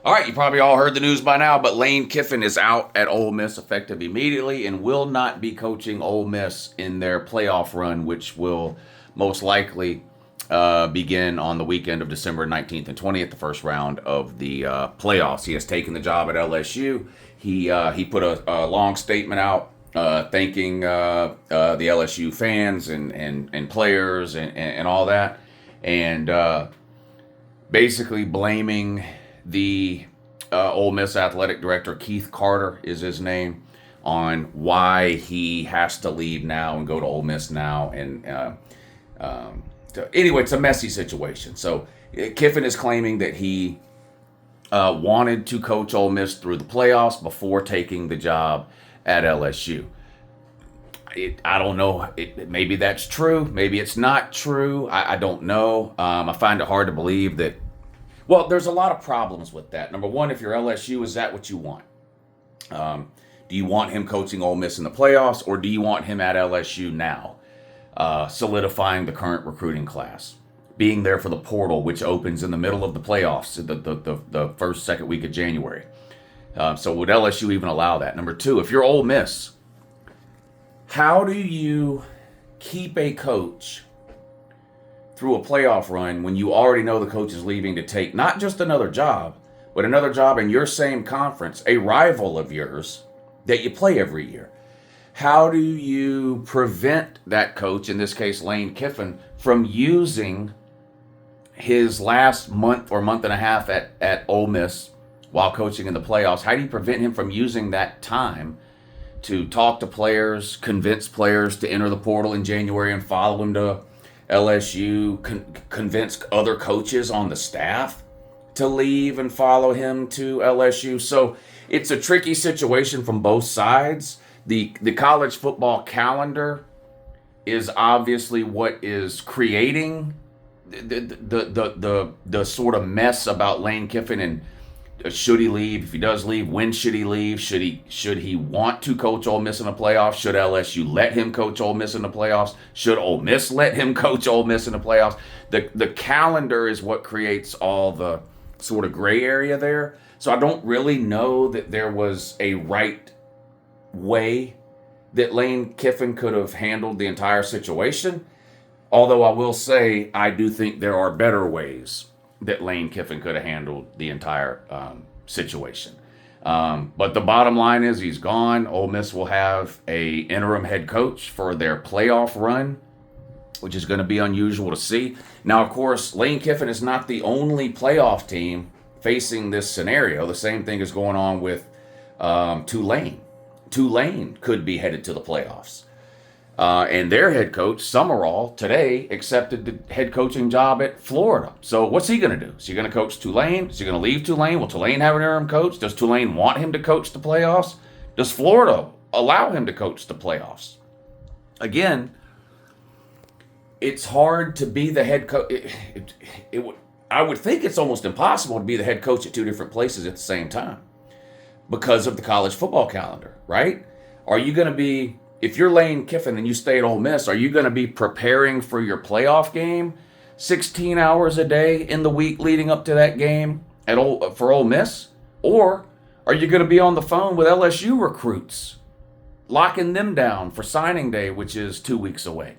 All right, you probably all heard the news by now, but Lane Kiffin is out at Ole Miss effective immediately and will not be coaching Ole Miss in their playoff run, which will most likely begin on the weekend of December 19th and 20th, the first round of the playoffs. He has taken the job at LSU. He put a long statement out thanking the LSU fans and players and all that, and basically blaming the Ole Miss athletic director, Keith Carter is his name, on why he has to leave now and go to Ole Miss now. And anyway, it's a messy situation. So Kiffin is claiming that he wanted to coach Ole Miss through the playoffs before taking the job at LSU. I don't know. Maybe that's true. Maybe it's not true. I don't know. I find it hard to believe that. Well, there's a lot of problems with that. Number one, if you're LSU, is that what you want? Do you want him coaching Ole Miss in the playoffs, or do you want him at LSU now, solidifying the current recruiting class, being there for the portal, which opens in the middle of the playoffs, the first, second week of January? So would LSU even allow that? Number two, if you're Ole Miss, how do you keep a coach through a playoff run when you already know the coach is leaving to take not just another job, but another job in your same conference, a rival of yours that you play every year? How do you prevent that coach, in this case Lane Kiffin, from using his last month or month and a half at Ole Miss while coaching in the playoffs? How do you prevent him from using that time to talk to players, convince players to enter the portal in January and follow him to LSU, convince other coaches on the staff to leave and follow him to LSU? So it's a tricky situation from both sides. The college football calendar is obviously what is creating the sort of mess about Lane Kiffin and should he leave? If he does leave, when should he leave? Should he want to coach Ole Miss in the playoffs? Should LSU let him coach Ole Miss in the playoffs? Should Ole Miss let him coach Ole Miss in the playoffs? The calendar is what creates all the sort of gray area there. So I don't really know that there was a right way that Lane Kiffin could have handled the entire situation. Although I will say I do think there are better ways that Lane Kiffin could have handled the entire situation. But the bottom line is he's gone. Ole Miss will have a interim head coach for their playoff run, which is going to be unusual to see. Now, of course, Lane Kiffin is not the only playoff team facing this scenario. The same thing is going on with Tulane. Tulane could be headed to the playoffs. And their head coach, Summerall, today accepted the head coaching job at Florida. So what's he going to do? Is he going to coach Tulane? Is he going to leave Tulane? Will Tulane have an interim coach? Does Tulane want him to coach the playoffs? Does Florida allow him to coach the playoffs? Again, it's hard to be the head coach. I would think it's almost impossible to be the head coach at two different places at the same time because of the college football calendar, right? Are you going to be... If you're Lane Kiffin and you stay at Ole Miss, are you going to be preparing for your playoff game 16 hours a day in the week leading up to that game for Ole Miss? Or are you going to be on the phone with LSU recruits, locking them down for signing day, which is 2 weeks away?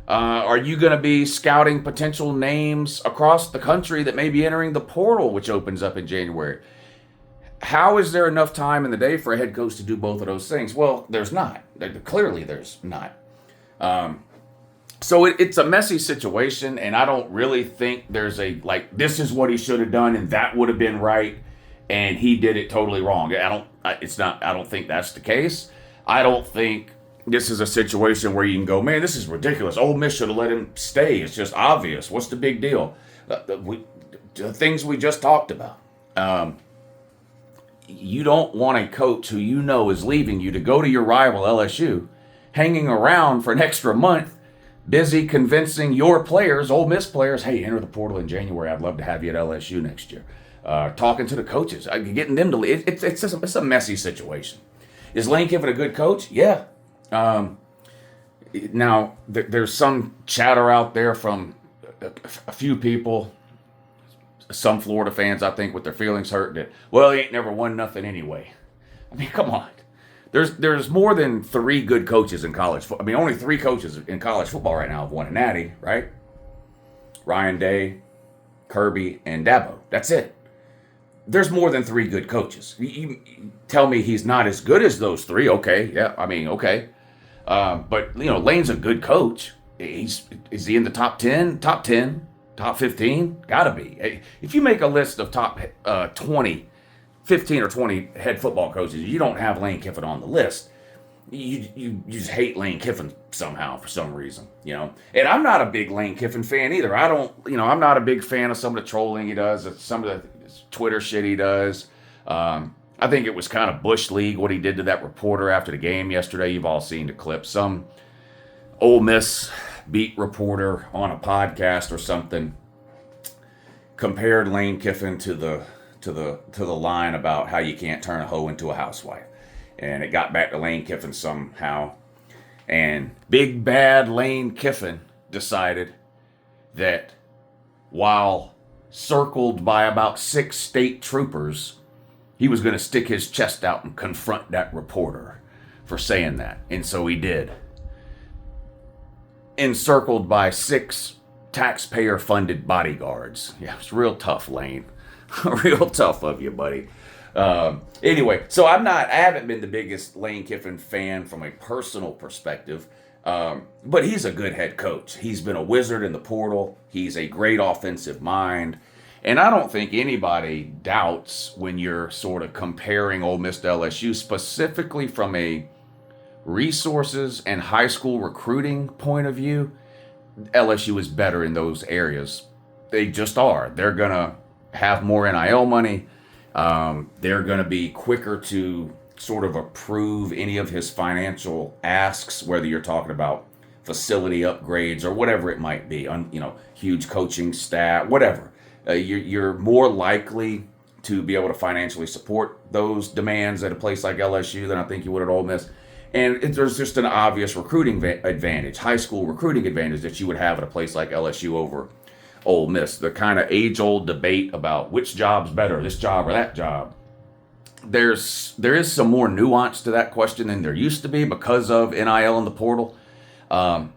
Are you going to be scouting potential names across the country that may be entering the portal, which opens up in January? How is there enough time in the day for a head coach to do both of those things? Well, there's not. Clearly, there's not. So it's a messy situation, and I don't really think there's this is what he should have done, and that would have been right, and he did it totally wrong. I don't think that's the case. I don't think this is a situation where you can go, man, this is ridiculous. Ole Miss should have let him stay. It's just obvious. What's the big deal? The things we just talked about. You don't want a coach who you know is leaving you to go to your rival LSU, hanging around for an extra month, busy convincing your players, Ole Miss players, hey, enter the portal in January. I'd love to have you at LSU next year. Talking to the coaches, getting them to leave. It's a messy situation. Is Lane Kiffin a good coach? Yeah. Now, there's some chatter out there from a few people, some Florida fans, I think, with their feelings hurt that, well, he ain't never won nothing anyway. I mean, come on. There's more than 3 good coaches in college football. I mean, only 3 coaches in college football right now have won a natty, right? Ryan Day, Kirby, and Dabo. That's it. There's more than 3 good coaches. You tell me he's not as good as those 3, okay, yeah, I mean, okay. But, Lane's a good coach. Is he in the top 10? Top 10? Top 15? Gotta be. If you make a list of top 20, 15 or 20 head football coaches, you don't have Lane Kiffin on the list. You just hate Lane Kiffin somehow for some reason, And I'm not a big Lane Kiffin fan either. I'm not a big fan of some of the trolling he does, some of the Twitter shit he does. I think it was kind of Bush League what he did to that reporter after the game yesterday. You've all seen the clip. Some Ole Miss beat reporter on a podcast or something compared Lane Kiffin to the line about how you can't turn a hoe into a housewife. And it got back to Lane Kiffin somehow. And big bad Lane Kiffin decided that while circled by about 6 state troopers, he was going to stick his chest out and confront that reporter for saying that. And so he did. Encircled by 6 taxpayer-funded bodyguards. Yeah, it's real tough, Lane. Real tough of you, buddy. Anyway, so I haven't been the biggest Lane Kiffin fan from a personal perspective, but he's a good head coach. He's been a wizard in the portal. He's a great offensive mind. And I don't think anybody doubts when you're sort of comparing Ole Miss to LSU, specifically from a resources and high school recruiting point of view, LSU is better in those areas. They just are. They're going to have more NIL money. They're going to be quicker to sort of approve any of his financial asks, whether you're talking about facility upgrades or whatever it might be, huge coaching staff, whatever. You're more likely to be able to financially support those demands at a place like LSU than I think you would at Ole Miss. And there's just an obvious recruiting advantage, high school recruiting advantage that you would have at a place like LSU over Ole Miss. The kind of age-old debate about which job's better, this job or that job. There is some more nuance to that question than there used to be because of NIL and the portal. A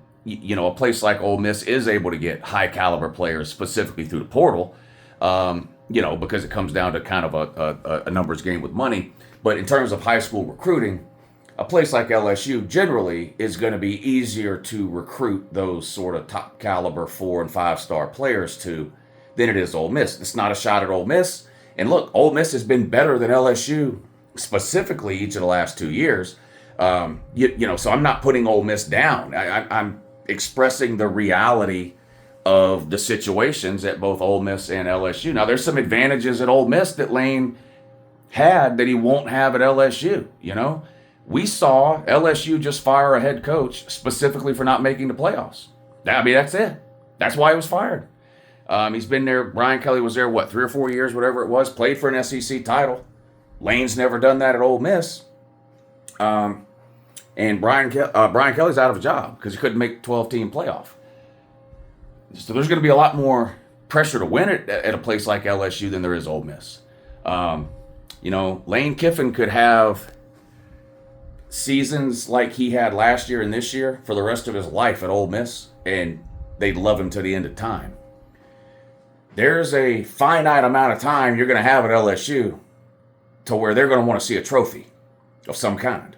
place like Ole Miss is able to get high-caliber players specifically through the portal, because it comes down to kind of a numbers game with money. But in terms of high school recruiting, a place like LSU generally is going to be easier to recruit those sort of top caliber 4- and 5-star players to than it is Ole Miss. It's not a shot at Ole Miss. And look, Ole Miss has been better than LSU specifically each of the last 2 years. So I'm not putting Ole Miss down. I'm expressing the reality of the situations at both Ole Miss and LSU. Now, there's some advantages at Ole Miss that Lane had that he won't have at LSU, We saw LSU just fire a head coach specifically for not making the playoffs. That's it. That's why he was fired. He's been there. Brian Kelly was there, 3 or 4 years, whatever it was, played for an SEC title. Lane's never done that at Ole Miss. And Brian Kelly's out of a job because he couldn't make the 12-team playoff. So there's going to be a lot more pressure to win it at a place like LSU than there is Ole Miss. Lane Kiffin could have seasons like he had last year and this year for the rest of his life at Ole Miss, and they'd love him to the end of time. There's a finite amount of time you're going to have at LSU to where they're going to want to see a trophy of some kind.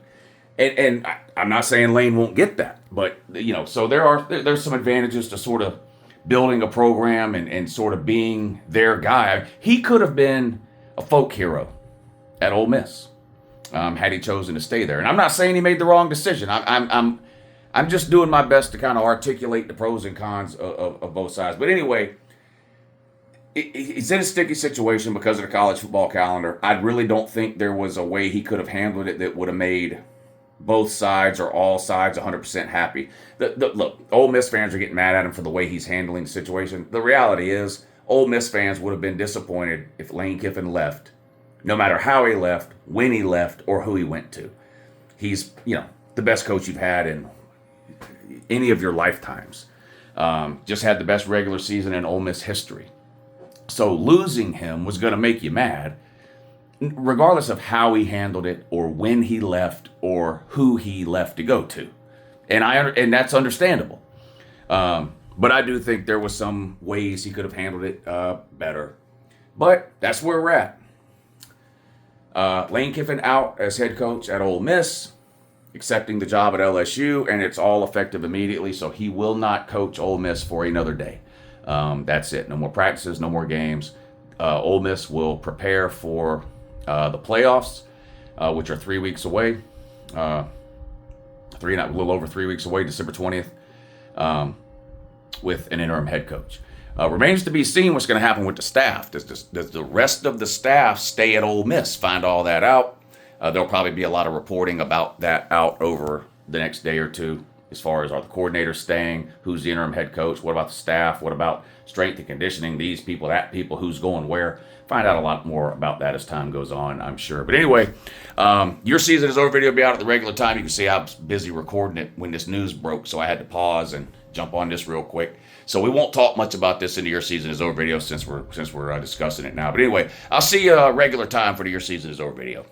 And I'm not saying Lane won't get that, but, so there's some advantages to sort of building a program and sort of being their guy. He could have been a folk hero at Ole Miss. Had he chosen to stay there. And I'm not saying he made the wrong decision. I'm just doing my best to kind of articulate the pros and cons of both sides. But anyway, he's in a sticky situation because of the college football calendar. I really don't think there was a way he could have handled it that would have made both sides or all sides 100% happy. Look, Ole Miss fans are getting mad at him for the way he's handling the situation. The reality is, Ole Miss fans would have been disappointed if Lane Kiffin left, no matter how he left, when he left, or who he went to. He's, the best coach you've had in any of your lifetimes. Just had the best regular season in Ole Miss history. So losing him was going to make you mad, regardless of how he handled it or when he left or who he left to go to. And that's understandable. But I do think there was some ways he could have handled it better. But that's where we're at. Lane Kiffin out as head coach at Ole Miss, accepting the job at LSU, and it's all effective immediately, so he will not coach Ole Miss for another day. That's it. No more practices, no more games. Ole Miss will prepare for the playoffs, which are 3 weeks away. A little over 3 weeks away, December 20th, with an interim head coach. Remains to be seen what's going to happen with the staff. Does the rest of the staff stay at Ole Miss? Find all that out. There'll probably be a lot of reporting about that out over the next day or two, as far as are the coordinators staying, who's the interim head coach, what about the staff, what about strength and conditioning, these people, that people, who's going where. Find out a lot more about that as time goes on, I'm sure. But anyway, your season is over video will be out at the regular time. You can see I was busy recording it when this news broke, so I had to pause and jump on this real quick. So we won't talk much about this in the Your Season is Over video since we're discussing it now. But anyway, I'll see you regular time for the Your Season is Over video.